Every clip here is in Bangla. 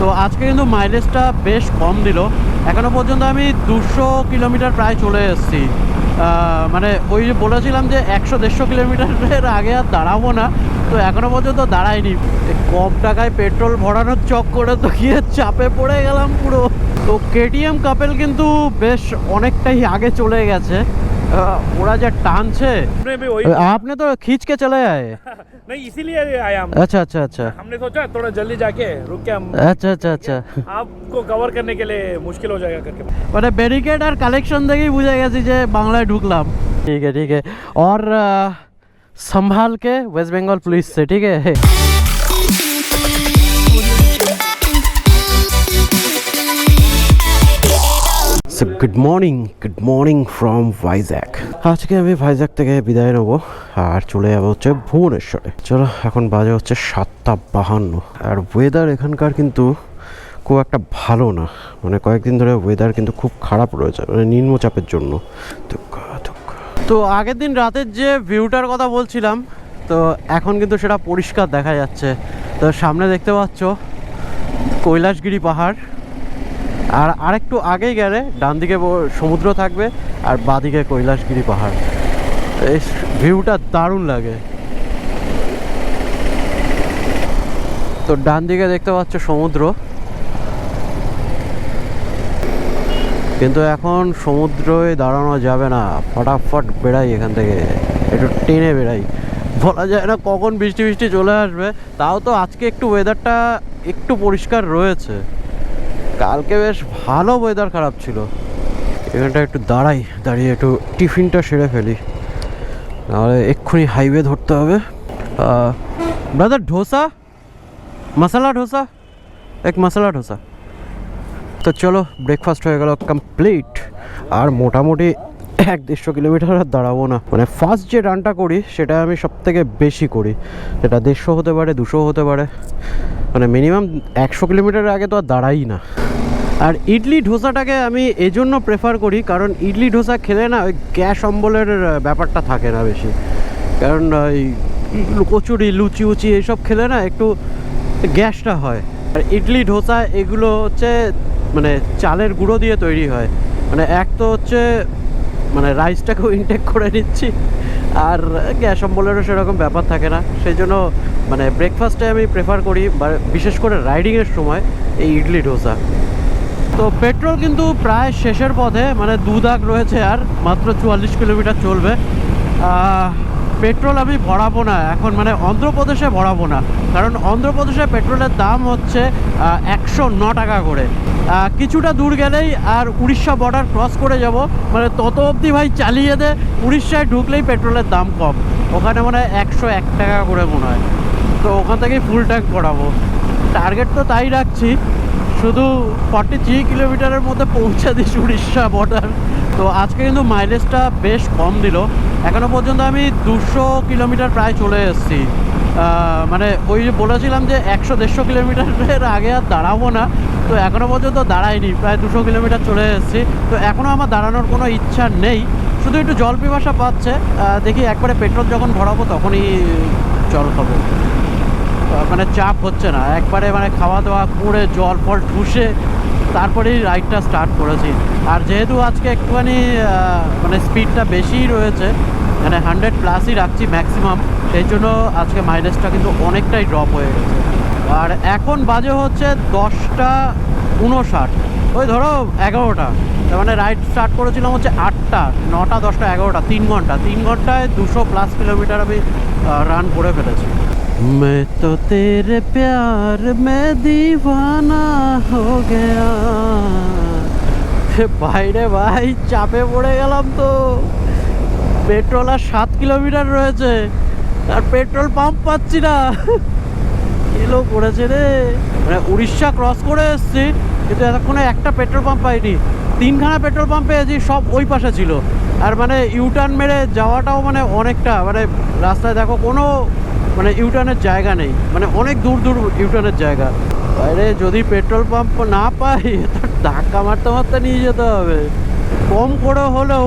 তো আজকে কিন্তু মাইলেজটা বেশ কম দিল। এখনো পর্যন্ত আমি 200 কিলোমিটার প্রায় চলে এসেছি। মানে ওই যে বলেছিলাম যে 100-150 কিলোমিটারের আগে আর দাঁড়াবো না, তো এখনো পর্যন্ত দাঁড়াইনি। কম টাকায় পেট্রোল ভরানোর চক্করে তো গিয়ে চাপে পড়ে গেলাম পুরো। তো কেটিএম কাপেল কিন্তু বেশ অনেকটাই আগে চলে গেছে। ওরা যে টানছে, আপনি তো खींच के चले आए। नहीं इसीलिए आया हम। अच्छा अच्छा अच्छा हमने सोचा थोड़ा जल्दी जाके रुक के हम अच्छा अच्छा अच्छा आपको कवर करने के लिए मुश्किल हो जाएगा करके। মানে ব্যারিকেড আর কালেকশন দেখেই বুঝে গেছি যে বাংলায় ঢুকলাম। ठीक है ठीक है और संभाल के वेस्ट बंगाल पुलिस से, ठीक है। So good morning from Vizag. আজকে আমি ভাইজ্যাক থেকে বিদায় নেবো আর চলে যাবো হচ্ছে ভুবনেশ্বরে। চলো, এখন বাজে হচ্ছে 7:52 আর ওয়েদার এখানকার কিন্তু খুব একটা ভালো না। মানে কয়েকদিন ধরে ওয়েদার কিন্তু খুব খারাপ রয়েছে, মানে নিম্নচাপের জন্য। তো আগের দিন রাতের যে ভিউটার কথা বলছিলাম, তো এখন কিন্তু সেটা পরিষ্কার দেখা যাচ্ছে। তো সামনে দেখতে পাচ্ছ কৈলাসগিরি পাহাড়, আর আরেকটু আগে গেলে ডান দিকে সমুদ্র থাকবে আর বাঁদিকে কৈলাসগিরি পাহাড়। এই ভিউটা দারুণ লাগে। তো ডান দিকে দেখতে পাচ্ছ সমুদ্র, কিন্তু এখন সমুদ্রে দাঁড়ানো যাবে না। ফটাফট বেড়াই এখান থেকে, একটু টেনে বেড়াই। বলা যায় না কখন বৃষ্টি চলে আসবে। তাও তো আজকে একটু ওয়েদারটা একটু পরিষ্কার রয়েছে। কালকে বেশ ভালো ওয়েদার খারাপ ছিল। এখানটা একটু দাঁড়িয়ে একটু টিফিনটা সেরে ফেলি, নাহলে এক্ষুনি হাইওয়ে ধরতে হবে। ব্রাদার ডোসা, মশলা ডোসা, এক মশলা ডোসা। তো চলো, ব্রেকফাস্ট হয়ে গেল কমপ্লিট। আর মোটামুটি 150 কিলোমিটার আর দাঁড়াবো না। মানে ফার্স্ট যে রানটা করি সেটা আমি সব থেকে বেশি করি, সেটা 150 হতে পারে, 200 হতে পারে। মানে মিনিমাম 100 কিলোমিটারের আগে তো আর দাঁড়াই না। আর ইডলি ধোসাটাকে আমি এজন্য প্রেফার করি, কারণ ইডলি ধোসা খেলে না ওই গ্যাস অম্বলের ব্যাপারটা থাকে না বেশি। কারণ ওই কচুরি, লুচি উচি এইসব খেলে না একটু গ্যাসটা হয়। আর ইডলি ধোসা এগুলো হচ্ছে মানে চালের গুঁড়ো দিয়ে তৈরি হয়। মানে এক তো হচ্ছে মানে রাইসটাকেও ইনটেক করে নিচ্ছি, আর গ্যাস অম্বলেরও সেরকম ব্যাপার থাকে না। সেই জন্য মানে ব্রেকফাস্টে আমি প্রেফার করি, বিশেষ করে রাইডিংয়ের সময়, এই ইডলি ধোসা। তো পেট্রোল কিন্তু প্রায় শেষের পথে, মানে 2 দাগ রয়েছে, আর মাত্র 44 কিলোমিটার চলবে। পেট্রোল আমি ভরাবো না এখন, মানে অন্ধ্রপ্রদেশে ভরাবো না, কারণ অন্ধ্রপ্রদেশে পেট্রোলের দাম হচ্ছে 109 টাকা করে। কিছুটা দূর গেলেই আর উড়িষ্যা বর্ডার ক্রস করে যাব, মানে তত অবধি ভাই চালিয়ে দে। উড়িষ্যায় ঢুকলেই পেট্রোলের দাম কম, ওখানে মানে 101 টাকা করে মনে হয়। তো ওখান থেকেই ফুল ট্যাঙ্ক করাবো। টার্গেট তো তাই রাখছি, শুধু 43 কিলোমিটারের মধ্যে পৌঁছে দিস উড়িষ্যা বর্ডার। তো আজকে কিন্তু মাইলেজটা বেশ কম দিল। এখনো পর্যন্ত আমি 200 কিলোমিটার প্রায় চলে এসেছি। মানে ওই যে বলেছিলাম যে 100-150 কিলোমিটারের আগে আর দাঁড়াবো না, তো এখনো পর্যন্ত দাঁড়াইনি। প্রায় 200 কিলোমিটার চলে এসেছি। তো এখনও আমার দাঁড়ানোর কোনো ইচ্ছা নেই, শুধু একটু জল পিপাসা পাচ্ছে। দেখি একবারে পেট্রোল যখন ভরাবো তখনই জল খাবো। মানে চাপ হচ্ছে না একবারে, মানে খাওয়া দাওয়া করে জল ফল ঠুসে তারপরেই রাইডটা স্টার্ট করেছি। আর যেহেতু আজকে একটুখানি মানে স্পিডটা বেশিই রয়েছে, মানে 100+ রাখছি ম্যাক্সিমাম, সেই জন্য আজকে মাইলেজটা কিন্তু অনেকটাই ড্রপ হয়ে গেছে। আর এখন বাজে হচ্ছে 10:59, ওই ধরো 11টা। তার মানে রাইড স্টার্ট করেছিলাম হচ্ছে 8টা, 9টা, 10টা, 11টা, 3 ঘন্টা। 3 ঘন্টায় 200+ কিলোমিটার আমি রান করে ফেলেছি। मैं तो तेरे प्यार में दीवाना हो गया। বাইরে ভাই চাপে পড়ে গেলাম। তো পেট্রোল আর 7 কিলোমিটার রয়েছে, আর পেট্রোল পাম্প পাচ্ছি না। কিলো পড়েছে রে। মানে উড়িষ্যা ক্রস করে এসছি, কিন্তু এতক্ষণে একটা পেট্রোল পাম্প পাইনি। 3খানা পেট্রোল পাম্প পেয়েছি, সব ওই পাশে ছিল। আর মানে ইউটার্ন মেরে যাওয়াটাও মানে অনেকটা, মানে রাস্তায় দেখো কোনো মানে ইউটার্নের জায়গা নেই, মানে অনেক দূর ইউটার্নের জায়গা। বাইরে যদি পেট্রোল পাম্প না পাই, ধাক্কা মারতে নিয়ে যেতে হবে। কম করে হলেও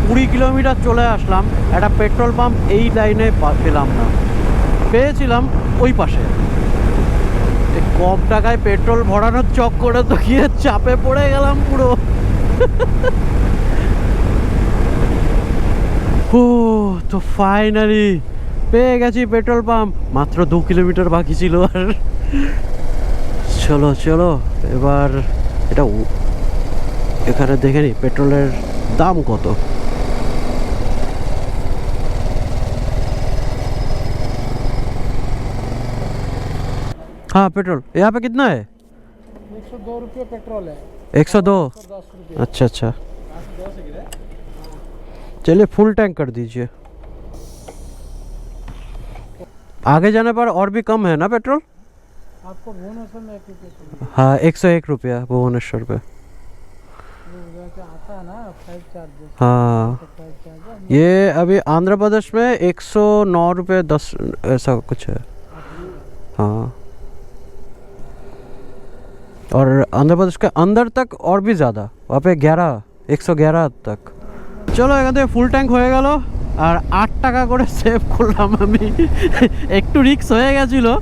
20 কিলোমিটার চলে আসলাম, একটা পেট্রোল পাম্প এই লাইনে পেলাম না। পেয়েছিলাম ওই পাশে। কম টাকায় পেট্রোল ভরানোর চক্করে তো গিয়ে চাপে পড়ে গেলাম পুরো। ও তো ফাইনালি পেয়ে গেছি পেট্রোল পাম্প, মাত্র 2 কিলোমিটার বাকি ছিল। আর চলো চলো এবার এটা এখানে দেখে নি পেট্রোলের দাম কত। हाँ पेट्रोल यहाँ पे कितना है? 102 रुपये पेट्रोल है। 102। 110 रुपये। अच्छा अच्छा चलिए फुल टैंक कर दीजिए। आगे जाने पर और भी कम है ना पेट्रोल? आपको भुवनेश्वर में 1 रुपये चाहिए। हाँ 101 रुपया भुवनेश्वर पे। वो उधर से आता है ना 5 चार्जेस। हाँ 5 चार्जेस। ये अभी आंध्र प्रदेश में 109 रुपये 10 ऐसा कुछ है। हाँ और आंध्र प्रदेश के अंदर तक और भी ज़्यादा, वहाँ पे 111 तक। চলো এখান থেকে ফুল ট্যাঙ্ক হয়ে গেল আর 8 টাকা করে সেভ করলাম আমি। একটু রিস্ক হয়ে গেছিলো,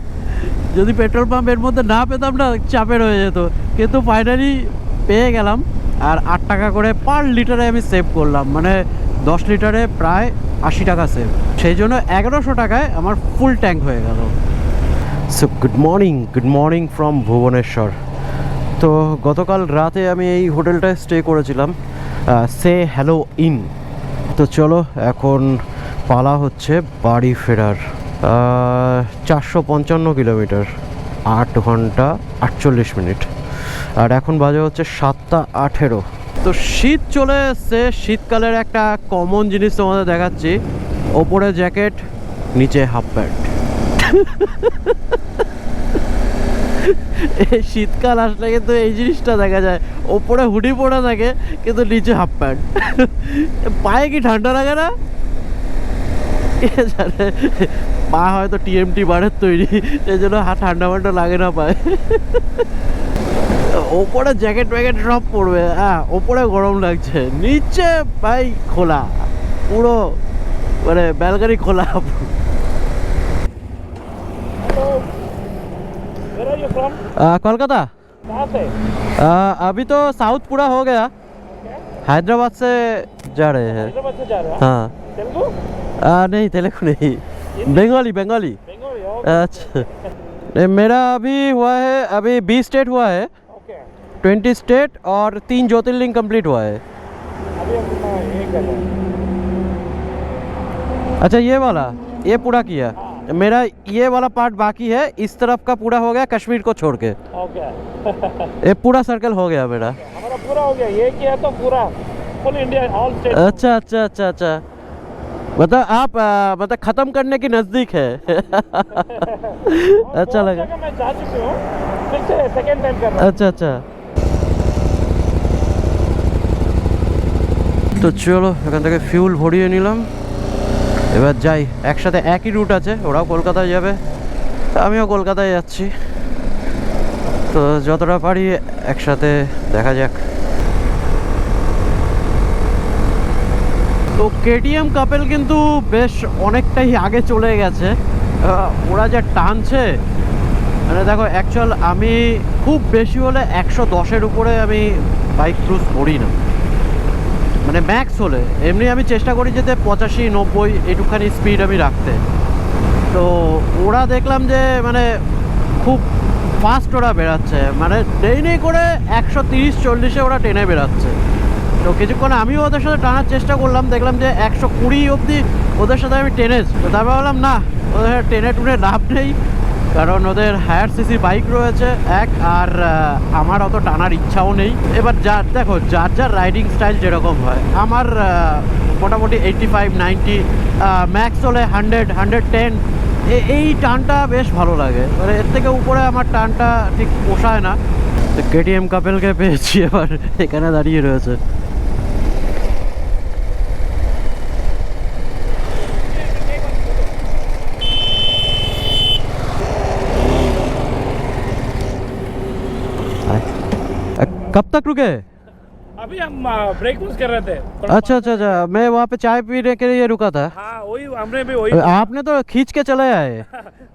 যদি পেট্রোল পাম্প এর মধ্যে না পেতাম না চাপের হয়ে যেত, কিন্তু ফাইনালি পেয়ে গেলাম। আর 8 টাকা করে পার লিটারে আমি সেভ করলাম, মানে 10 লিটারে প্রায় 80 টাকা সেভ। সেই জন্য 1100 টাকায় আমার ফুল ট্যাঙ্ক হয়ে গেল। So good morning from Bhubaneswar. তো গতকাল রাতে আমি এই হোটেলটায় স্টে করেছিলাম, সে হ্যালো ইন। তো চলো এখন পালা হচ্ছে বাড়ি ফেরার। 455 কিলোমিটার, 8 ঘন্টা 48 মিনিট। আর এখন বাজে হচ্ছে 7:18। তো শীত চলে এসছে, শীতকালের একটা কমন জিনিস তোমাদের দেখাচ্ছি। ওপরে জ্যাকেট, নিচে হাফ প্যান্ট। এই শীতকাল আসলে কিন্তু এই জিনিসটা দেখা যায়, ওপরে হুডি পরে থাকে কিন্তু নিচে হাফ প্যান্ট। পায়ে কি ঠান্ডা লাগে না? কে জানে, পা হয়তো টিএমটি বারের তৈরি, সেই জন্য ঠান্ডা ফান্ডা লাগে না পায়ে। ওপরে জ্যাকেট প্যাকেট সব পরবে, হ্যাঁ ওপরে গরম লাগছে, নিচে ভাই খোলা পুরো, মানে ব্যালকানি খোলা। Where are you from? Kolkata. कहाँ से? अभी तो साउथ पूरा हो गया, हैदराबाद से जा रहे हैं। हैदराबाद से जा रहे हो? हाँ तेलुगु? नहीं तेलुगु नहीं, बंगाली। बंगाली हो? अच्छा नहीं, मेरा अभी हुआ है, अभी 20 स्टेट हुआ है, ओके। 20 स्टेट और 3 ज्योतिर्लिंग कंप्लीट हुआ है। अभी हम ये कर रहे हैं। अच्छा ये वाला, ये पूरा किया। मेरा ये वाला पार्ट बाकी है, इस तरफ का पूरा हो गया कश्मीर को छोड़ के। ओके। ये पूरा सर्कल हो गया मेरा। हमारा पूरा हो गया, ये किया तो पूरा फुल इंडिया ऑल स्टेट। अच्छा अच्छा अच्छा अच्छा, मतलब आप मतलब खत्म करने की नजदीक है। अच्छा लगा। मैं जा चुकी हूँ, फिर से सेकंड टाइम कर रहा हूँ। अच्छा अच्छा তো চলো এখান থেকে ফিউল ভরিয়ে নিলাম, এবার যাই। একসাথে একই রুট আছে, ওরাও কলকাতায় যাবে, আমিও কলকাতায় যাচ্ছি, তো যতটা পারি একসাথে দেখা যাক। তো কেটিএম কাপেল কিন্তু বেশ অনেকটাই আগে চলে গেছে, ওরা যা টানছে, মানে দেখো অ্যাকচুয়াল আমি খুব বেশি হলে 110-এর উপরে আমি বাইক ক্রুজ করি না, মানে ম্যাক্স হলে। এমনি আমি চেষ্টা করি যেতে 85-90 এইটুখানি স্পিড আমি রাখতে। তো ওরা দেখলাম যে মানে খুব ফাস্ট ওরা বেরাচ্ছে, মানে ট্রেনে করে 130-40-এ ওরা ট্রেনে বেরাচ্ছে। তো কিছুক্ষণ আমিও ওদের সাথে টানার চেষ্টা করলাম, দেখলাম যে 120 অবধি ওদের সাথে আমি টেনেছি। তো তারপর ভাবলাম না, ওদের টেনে টুনে লাভ নেই, কারণ ওদের হায়ার সিসি বাইক রয়েছে এক, আর আমার অত টানার ইচ্ছাও নেই। এবার দেখো যার যার রাইডিং স্টাইল যেরকম হয়, আমার মোটামুটি 85-90, ম্যাক্স হলে 100-110, এই টানটা বেশ ভালো লাগে, মানে এর থেকে উপরে আমার টানটা ঠিক পোষায় না। কেটিএম কাপেলকে পেয়েছি, এবার এখানে দাঁড়িয়ে রয়েছে। कब तक रुके? अभी हम ब्रेकफास्ट कर रहे थे अच्छा अच्छा अच्छा, मैं वहाँ पे चाय पीने के लिए रुका था। हाँ वही हमने भी वही आपने तो खींच के चले आए।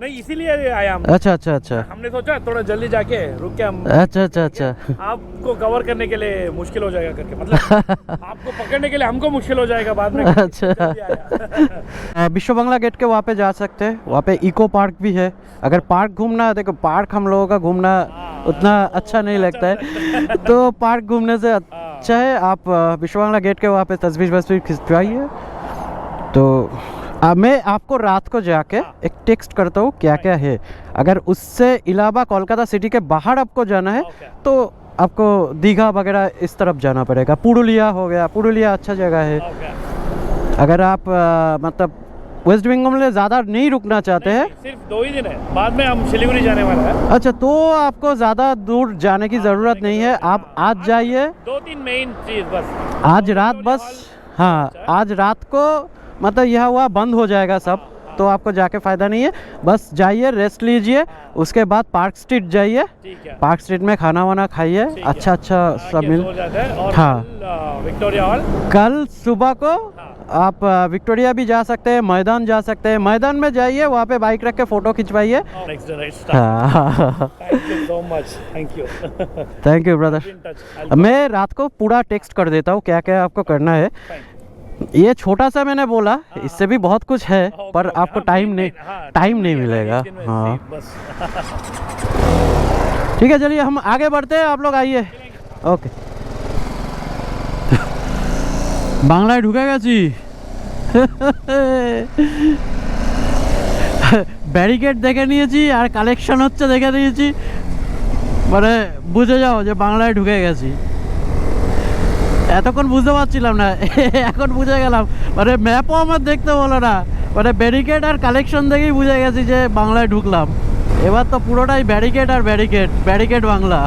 नहीं इसीलिए आया हम। अच्छा अच्छा अच्छा हमने सोचा थोड़ा जल्दी जाके रुक के हम अच्छा अच्छा अच्छा। आपको कवर करने के लिए मुश्किल हो जाएगा करके मतलब आपको पकड़ने के लिए हमको मुश्किल हो जाएगा बाद में। अच्छा। जल्दी आया। विश्व बांग्ला गेट के वहाँ पे जा सकते हैं, वहाँ पे इको पार्क भी है। अगर पार्क घूमना है, देखो पार्क हम लोगों का घूमना उतना अच्छा नहीं लगता है, तो पार्क घूमने से अच्छा है आप विश्व बांग्ला गेट के वहाँ पे तस्वीर खिंचवाइए। तो मैं आपको रात को जाके एक टेक्स्ट करता हूँ क्या क्या है। अगर उससे अलावा कोलकाता सिटी के बाहर आपको जाना है तो आपको दीघा वगैरह इस तरफ जाना पड़ेगा। पुरुलिया हो गया, पुरुलिया अच्छा जगह है। अगर आप मतलब वेस्ट बंगाल में ज़्यादा नहीं रुकना चाहते हैं, सिर्फ 2 ही दिन है, बाद में हम सिलीगुड़ी जाने वाला है। अच्छा तो आपको ज़्यादा दूर जाने की ज़रूरत नहीं है। आप आज जाइए, 2-3 मेन चीज बस। आज रात बस, हाँ आज रात को मतलब यह हुआ बंद हो जाएगा सब, तो आपको जाके फ़ायदा नहीं है। बस जाइए, रेस्ट लीजिए, उसके बाद पार्क स्ट्रीट जाइए, ठीक है पार्क स्ट्रीट में खाना वाना खाइए, अच्छा अच्छा सब मिल। हो जाता है। और हाँ। कल, विक्टोरिया हॉल कल सुबह को आप विक्टोरिया भी जा सकते हैं, मैदान जा सकते हैं। मैदान में जाइए, वहाँ पे बाइक रख के फ़ोटो खिंचवाइए। Next right. हाँ thank you so much, thank you. Thank you brother. मैं रात को पूरा टेक्स्ट कर देता हूँ क्या क्या आपको करना है। ये छोटा सा मैंने बोला, इससे भी बहुत कुछ है पर आपको टाइम नहीं मिलेगा। हाँ ठीक है, चलिए हम आगे बढ़ते हैं, आप लोग आइए। ओके বাংলায় ঢুকে গেছি। ব্যারিকেড দেখে নিয়েছি আর কালেকশন হচ্ছে দেখে নিয়েছি, মানে বুঝে যাও যে বাংলায় ঢুকে গেছি। এতক্ষণ বুঝতে পারছিলাম না, এখন বুঝে গেলাম। মানে ম্যাপও আমার দেখতে হলো না, মানে ব্যারিকেড আর কালেকশন দেখেই বুঝে গেছি যে বাংলায় ঢুকলাম। এবার তো পুরোটাই ব্যারিকেড আর ব্যারিকেড, ব্যারিকেড বাংলা।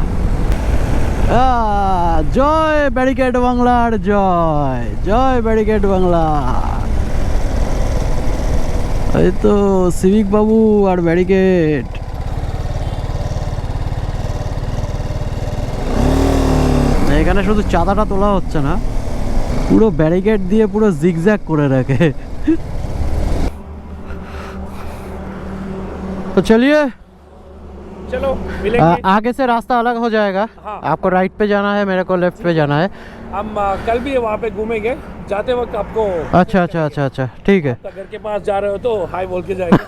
জয় ব্যারিকেড বাংলার জয়, জয় ব্যারিকেড বাংলা। এই তো সিভিক বাবু আর ব্যারিকেড। এখানে শুধু চাঁদাটা তোলা হচ্ছে না, পুরো ব্যারিকেড দিয়ে পুরো জিগজ্যাগ করে রাখে। तो चलिए चलो मिलेंगे। आगे से रास्ता अलग हो जाएगा। हाँ। आपको राइट पे जाना है, मेरे को लेफ्ट पे जाना है। हम कल भी वहाँ पे घूमेंगे, जाते वक्त आपको अच्छा अच्छा अच्छा अच्छा ठीक है। घर के पास जा रहे हो तो हाय बोल के जाएंगे।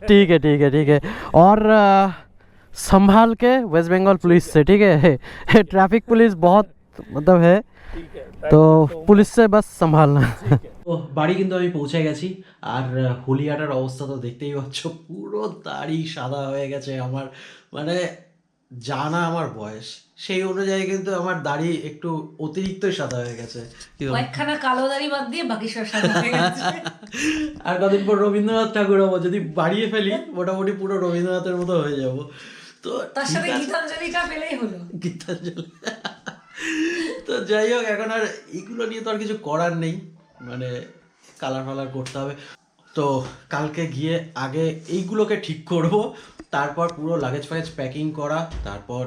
ठीक है ठीक है ठीक है। और संभाल के वेस्ट बंगाल पुलिस से, ठीक है। ट्रैफिक पुलिस बहुत मतलब है, ठीक है, তো পুলিশ সে বাস সম্ভালনা। ও বাড়ি কিন্তু আমি পৌঁছে গেছি। আর হুলিয়াটার অবস্থা তো দেখতেই পাচ্ছ, পুরো দাড়ি সাদা হয়ে গেছে আমার, মানে জানা আমার বয়স সেই অনুযায়ী কিন্তু আমার দাড়ি একটু অতিরিক্তই সাদা হয়ে গেছে। কয়েকখানা কালো দাড়ি বাদ দিয়ে বাকি সব সাদা হয়ে গেছে। আর কদিন পর রবীন্দ্রনাথ ঠাকুর হবো, যদি বাড়িয়ে ফেলি মোটামুটি পুরো রবীন্দ্রনাথের মতো হয়ে যাব। তো তার সাথে গীতাঞ্জলিটা পেলেই হলো। গীতাঞ্জলি। তো যাই হোক, এখন আর এগুলো নিয়ে তো আর কিছু করার নেই, মানে কালার ফালার করতে হবে। তো কালকে গিয়ে আগে এইগুলোকে ঠিক করব, তারপর পুরো লাগেজ ফাগেজ প্যাকিং করা, তারপর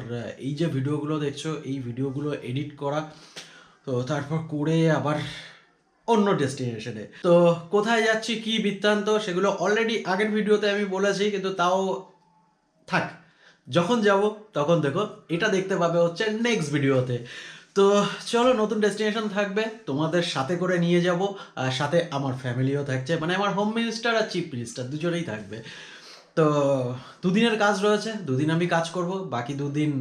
এই যে ভিডিওগুলো দেখছো এই ভিডিওগুলো এডিট করা, তো তারপর করে আবার অন্য ডেস্টিনেশনে। তো কোথায় যাচ্ছি কি বৃত্তান্ত সেগুলো অলরেডি আগের ভিডিওতে আমি বলেছি, কিন্তু তাও থাক, যখন যাব তখন দেখো, এটা দেখতে পাবে হচ্ছে নেক্সট ভিডিওতে। তো চলো, নতুন ডেস্টিনেশন থাকবে, তোমাদের সাথে করে নিয়ে যাব, আর সাথে আমার ফ্যামিলিও থাকছে, মানে আমার হোম মিনিস্টার আর চিফ মিনিস্টার দুজনেই থাকবে। তো 2 দিনের কাজ রয়েছে, 2 দিন আমি কাজ করব, বাকি 2 দিন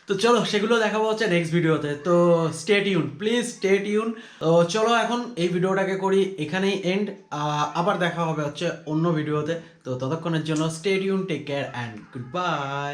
তো চলো সেগুলো দেখাবো হচ্ছে নেক্সট ভিডিওতে। তো stay tune, please stay tune. তো চলো এখন এই ভিডিওটাকে করি এখানেই এন্ড, আবার দেখা হবে হচ্ছে অন্য ভিডিওতে। তো ততক্ষণের জন্য stay tune, take care and good bye.